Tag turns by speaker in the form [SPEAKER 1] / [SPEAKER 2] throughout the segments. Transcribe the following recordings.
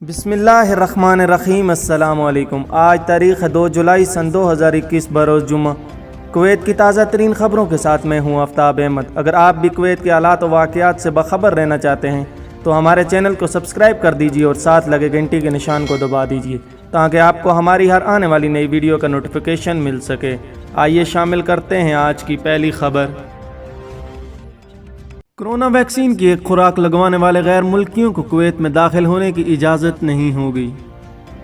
[SPEAKER 1] बिस्मिल्लाहिर्रहमानिर्रहीम। अस्सलाम वालेकुम। आज तारीख़ है 2 जुलाई सन 2021 बरोज़ जुम्मा। कुवैत की ताज़ा तरीन ख़बरों के साथ मैं हूँ आफ्ताब अहमद। अगर आप भी कुवैत के हालात व वाक़यात से बाखबर रहना चाहते हैं तो हमारे चैनल को सब्सक्राइब कर दीजिए और साथ लगे घंटी के निशान को दबा दीजिए ताकि आपको हमारी हर आने वाली नई वीडियो का नोटिफिकेशन मिल सके। आइए शामिल करते हैं आज की पहली खबर। कोरोना वैक्सीन की एक खुराक लगवाने वाले गैर मुल्कियों को कुवैत में दाखिल होने की इजाज़त नहीं होगी।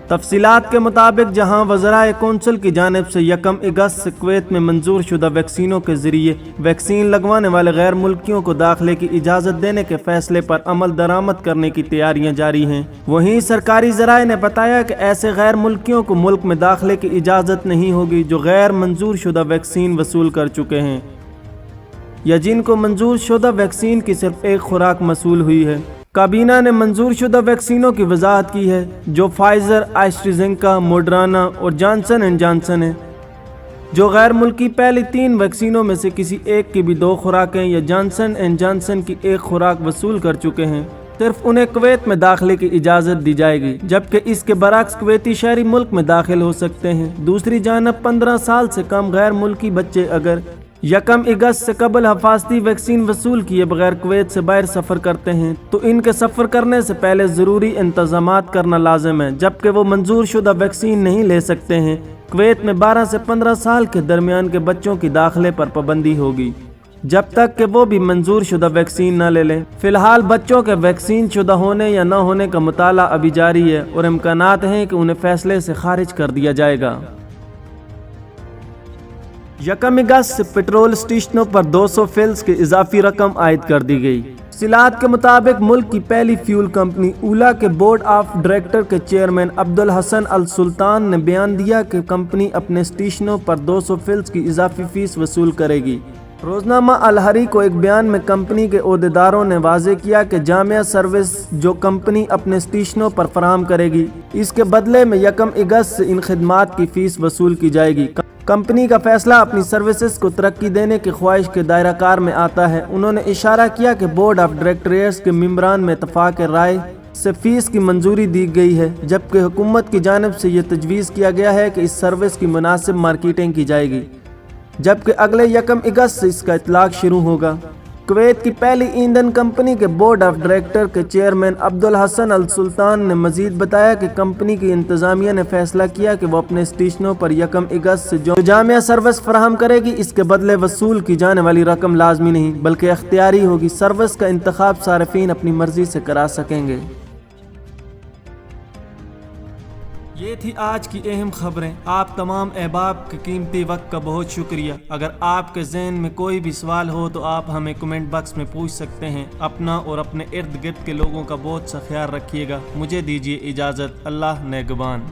[SPEAKER 1] तफसीलात के मुताबिक जहां वज़राए कौंसिल की जानिब से 1 अगस्त से कुवैत में मंजूर शुदा वैक्सीनों के ज़रिए वैक्सीन लगवाने वाले गैर मुल्कियों को दाखिले की इजाज़त देने के फैसले पर अमल दरामद करने की तैयारियां जारी हैं, वहीं सरकारी ज़राए ने बताया कि ऐसे गैर मुल्कियों को मुल्क में दाखिले की इजाज़त नहीं होगी जो गैर मंजूर शुदा वैक्सीन वसूल कर चुके हैं या जिनको मंजूर शुदा वैक्सीन की सिर्फ एक खुराक मसूल हुई है। काबीना ने मंजूर शुदा वैक्सीनों की वजाहत की है जो फाइजर, एस्ट्राज़ेनेका, मोडर्ना और जॉनसन एंड जॉनसन है। जो गैर मुल्की पहली 3 वैक्सीनों में से किसी एक की भी 2 खुराकें या जॉनसन एंड जॉनसन की एक खुराक वसूल कर चुके हैं, सिर्फ उन्हें कुवैत में दाखिले की इजाज़त दी जाएगी, जबकि इसके बरक्स कुवैती शहरी मुल्क में दाखिल हो सकते हैं। दूसरी जानब 15 साल से कम गैर मुल्की बच्चे अगर 1 अगस्त से कबल हफाजती वैक्सीन वसूल किए बगैर कुवैत से बाहर सफ़र करते हैं तो इनके सफ़र करने से पहले ज़रूरी इंतज़ामात करना लाजिम है, जबकि वो मंजूर शुदा वैक्सीन नहीं ले सकते हैं। कुवैत में 12 से 15 साल के दरमियान के बच्चों की दाखिले पर पाबंदी होगी जब तक कि वो भी मंजूर शुदा वैक्सीन न ले लें। फ़िलहाल बच्चों के वैक्सीन शुदा होने या न होने का मुताला अभी जारी है और इम्कानात हैं कि उन्हें फ़ैसले से खारिज कर दिया जाएगा। 1 अगस्त से पेट्रोल स्टेशनों पर 200 फिल्स की इजाफी रकम आयद कर दी गई। तफसीलात के मुताबिक मुल्क की पहली फ्यूल कंपनी ऊला के बोर्ड ऑफ डायरेक्टर के चेयरमैन अब्दुल हसन अल सुल्तान ने बयान दिया कि कंपनी अपने स्टेशनों पर 200 फिल्स की इजाफी फीस वसूल करेगी। रोजनामा अल हरी को एक बयान में कंपनी के ओहदेदारों ने वाज़े किया कि जामिया सर्विस जो कंपनी अपने स्टेशनों पर फराहम करेगी, इसके बदले में 1 अगस्त से इन खिदमात की फीस वसूल की जाएगी। कंपनी का फैसला अपनी सर्विसेज को तरक्की देने की ख्वाहिश के दायरा कार में आता है। उन्होंने इशारा किया कि बोर्ड ऑफ डायरेक्टर्स के मेंबरान में इत्तफाक राय से फीस की मंजूरी दी गई है, जबकि हुकूमत की जानिब से यह तजवीज़ किया गया है कि इस सर्विस की मुनासिब मार्केटिंग की जाएगी, जबकि अगले 1 अगस्त से इसका इतलाक शुरू होगा। कुवैत की पहली ईंधन कंपनी के बोर्ड ऑफ डायरेक्टर के चेयरमैन अब्दुल हसन अल सुल्तान ने मजीद बताया कि कंपनी की इंतजामिया ने फैसला किया कि वो अपने स्टेशनों पर 1 अगस्त से जो जामिया सर्विस फराहम करेगी, इसके बदले वसूल की जाने वाली रकम लाजमी नहीं बल्कि अख्तियारी होगी। सर्विस का इंतखाब सार्फिन अपनी मर्जी से करा सकेंगे। ये थी आज की अहम खबरें। आप तमाम अहबाब के कीमती वक्त का बहुत शुक्रिया। अगर आपके ज़हन में कोई भी सवाल हो तो आप हमें कमेंट बॉक्स में पूछ सकते हैं। अपना और अपने इर्द गिर्द के लोगों का बहुत सा ख्याल रखिएगा। मुझे दीजिए इजाज़त। अल्लाह नेगबान।